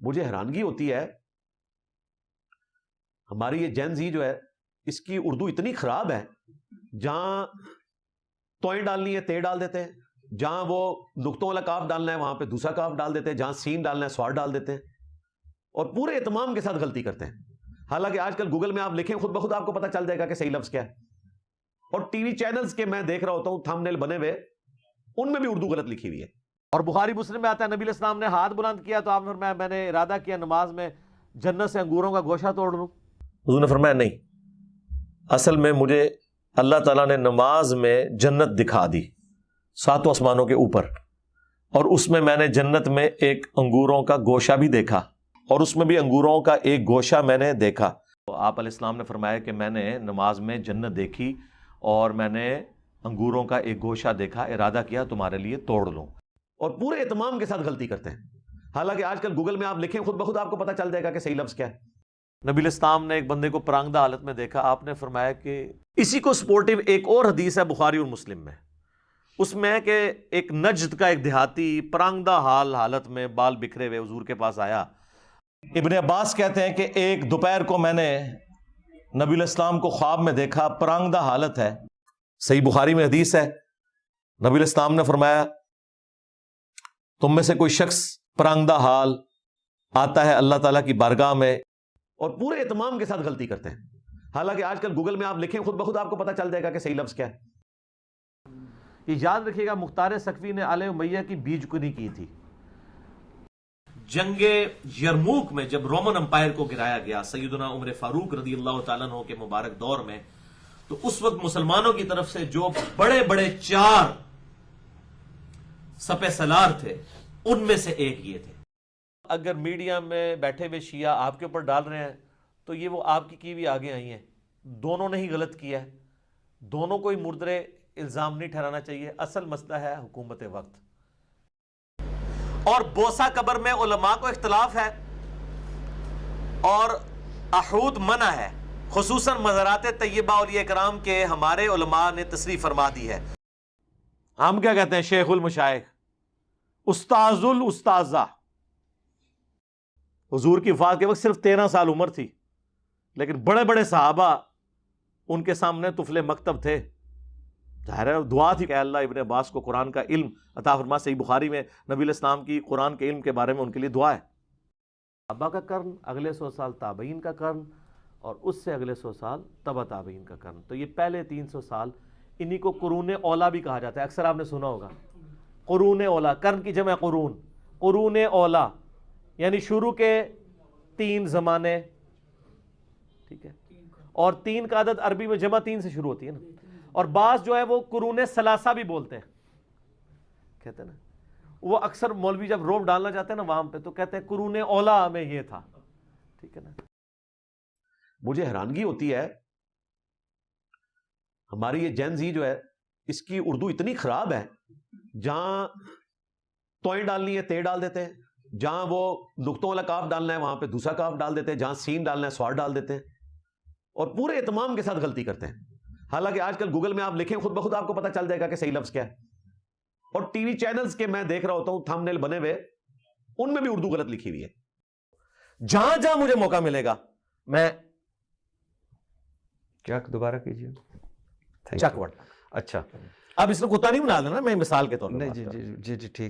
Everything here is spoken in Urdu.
مجھے حیرانگی ہوتی ہے ہماری یہ جین زی جو ہے اس کی اردو اتنی خراب ہے، جہاں توئیں ڈالنی ہے تے ڈال دیتے ہیں، جہاں وہ نقطوں والا کاف ڈالنا ہے وہاں پہ دوسرا کاف ڈال دیتے ہیں، جہاں سین ڈالنا ہے سواد ڈال دیتے ہیں، اور پورے اہتمام کے ساتھ غلطی کرتے ہیں۔ حالانکہ آج کل گوگل میں آپ لکھیں خود بخود آپ کو پتہ چل جائے گا کہ صحیح لفظ کیا ہے، اور ٹی وی چینلز کے میں دیکھ رہا ہوتا ہوں تھمب نیل بنے ہوئے ان میں بھی اردو غلط لکھی ہوئی ہے۔ اور بخاری مسلم میں آتا ہے نبی علیہ السلام نے ہاتھ بلند کیا تو آپ نے فرمایا میں نے ارادہ کیا نماز میں جنت سے انگوروں کا گوشہ توڑ لوں۔ حضور نے فرمایا نہیں، اصل میں مجھے اللہ تعالیٰ نے نماز میں جنت دکھا دی 7 آسمانوں کے اوپر، اور اس میں نے جنت میں ایک انگوروں کا گوشہ بھی دیکھا، اور اس میں بھی انگوروں کا ایک گوشہ میں نے دیکھا۔ تو آپ علیہ السلام نے فرمایا کہ میں نے نماز میں جنت دیکھی اور میں نے انگوروں کا ایک گوشہ دیکھا، ارادہ کیا تمہارے لیے توڑ لوں، اور پورے اہتمام کے ساتھ غلطی کرتے ہیں۔ حالانکہ آج کل گوگل میں آپ لکھیں خود بخود آپ کو پتہ چل جائے گا کہ صحیح لفظ کیا ہے۔ نبی علیہ السلام نے ایک بندے کو پرانگدہ حالت میں دیکھا، آپ نے فرمایا کہ اسی کو سپورٹیو ایک اور حدیث ہے بخاری اور مسلم میں، اس میں ہے کہ ایک نجد کا ایک دیہاتی پرانگدہ حالت میں بال بکھرے ہوئے حضور کے پاس آیا۔ ابن عباس کہتے ہیں کہ ایک دوپہر کو میں نے نبی علیہ السلام کو خواب میں دیکھا، پرانگدہ حالت ہے، صحیح بخاری میں حدیث ہے۔ نبی علیہ السلام نے فرمایا تم میں سے کوئی شخص پرانگدہ حال آتا ہے اللہ تعالیٰ کی بارگاہ میں، اور پورے اہتمام کے ساتھ غلطی کرتے ہیں۔ حالانکہ آج کل گوگل میں آپ لکھیں خود بخود آپ کو پتہ چل جائے گا کہ صحیح لفظ کیا ہے۔ یہ یاد رکھیے گا مختار سقفی نے آل امیہ کی بیج کنی کی تھی۔ جنگ یرموک میں جب رومن امپائر کو گرایا گیا سیدنا عمر فاروق رضی اللہ تعالیٰ عنہ کے مبارک دور میں، تو اس وقت مسلمانوں کی طرف سے جو بڑے بڑے 4 سپہ سالار تھے ان میں سے ایک یہ تھے۔ اگر میڈیا میں بیٹھے ہوئے شیعہ آپ کے اوپر ڈال رہے ہیں تو یہ وہ آپ کی بھی آگے آئی ہیں، دونوں نے ہی غلط کیا ہے، دونوں کو ہی مردرے الزام نہیں ٹھہرانا چاہیے۔ اصل مسئلہ ہے حکومت وقت۔ اور بوسہ قبر میں علماء کو اختلاف ہے اور احود منع ہے، خصوصاً مزارات طیبہ اولیاء کرام کے ہمارے علماء نے تصریح فرما دی ہے۔ ہم کیا کہتے ہیں؟ شیخ المشائخ، استاذ الاستاذہ۔ حضور کی وفات کے وقت صرف 13 سال عمر تھی، لیکن بڑے بڑے صحابہ ان کے سامنے طفل مکتب تھے۔ ظاہر ہے دعا تھی کہ اللہ ابن عباس کو قرآن کا علم عطا فرما۔ صحیح بخاری میں نبی علیہ السلام کی قرآن کے علم کے بارے میں ان کے لیے دعا ہے۔ صحابہ کا قرن، اگلے 100 سال تابعین کا قرن، اور اس سے اگلے 100 سال تبع تابعین کا قرن۔ تو یہ پہلے 300 سال انہی کو قرون اولا بھی کہا جاتا ہے۔ اکثر آپ نے سنا ہوگا قرون اولا، قرن کی جمع قرون، قرون اولا یعنی شروع کے 3 زمانے، ٹھیک ہے، اور 3 کا عدد عربی میں جمع 3 سے شروع ہوتی ہے نا، اور بعض جو ہے وہ قرون ثلاثہ بھی بولتے ہیں، کہتے ہیں نا، وہ اکثر مولوی جب روب ڈالنا چاہتے ہیں نا وہاں پہ تو کہتے ہیں قرون اولا میں یہ تھا، ٹھیک ہے نا۔ مجھے حیرانگی ہوتی ہے ہماری یہ جین زی جو ہے اس کی اردو اتنی خراب ہے، جہاں توئیں ڈالنی ہے تے ڈال دیتے ہیں، جہاں وہ نقطوں والا کاف ڈالنا ہے وہاں پہ دوسرا کاف ڈال دیتے ہیں، جہاں سین ڈالنا ہے سواد ڈال دیتے ہیں، اور پورے اہتمام کے ساتھ غلطی کرتے ہیں۔ حالانکہ آج کل گوگل میں آپ لکھیں خود بخود آپ کو پتہ چل جائے گا کہ صحیح لفظ کیا ہے، اور ٹی وی چینلز کے میں دیکھ رہا ہوتا ہوں تھمب نیل بنے ہوئے ان میں بھی اردو غلط لکھی ہوئی ہے۔ جہاں جہاں مجھے موقع ملے گا میں کیا دوبارہ کیجیے؟ چک ورڈ، اچھا، اب اس کو کتا نہیں بنا دینا، میں مثال کے طور پر نہیں، جی ٹھیک ہے۔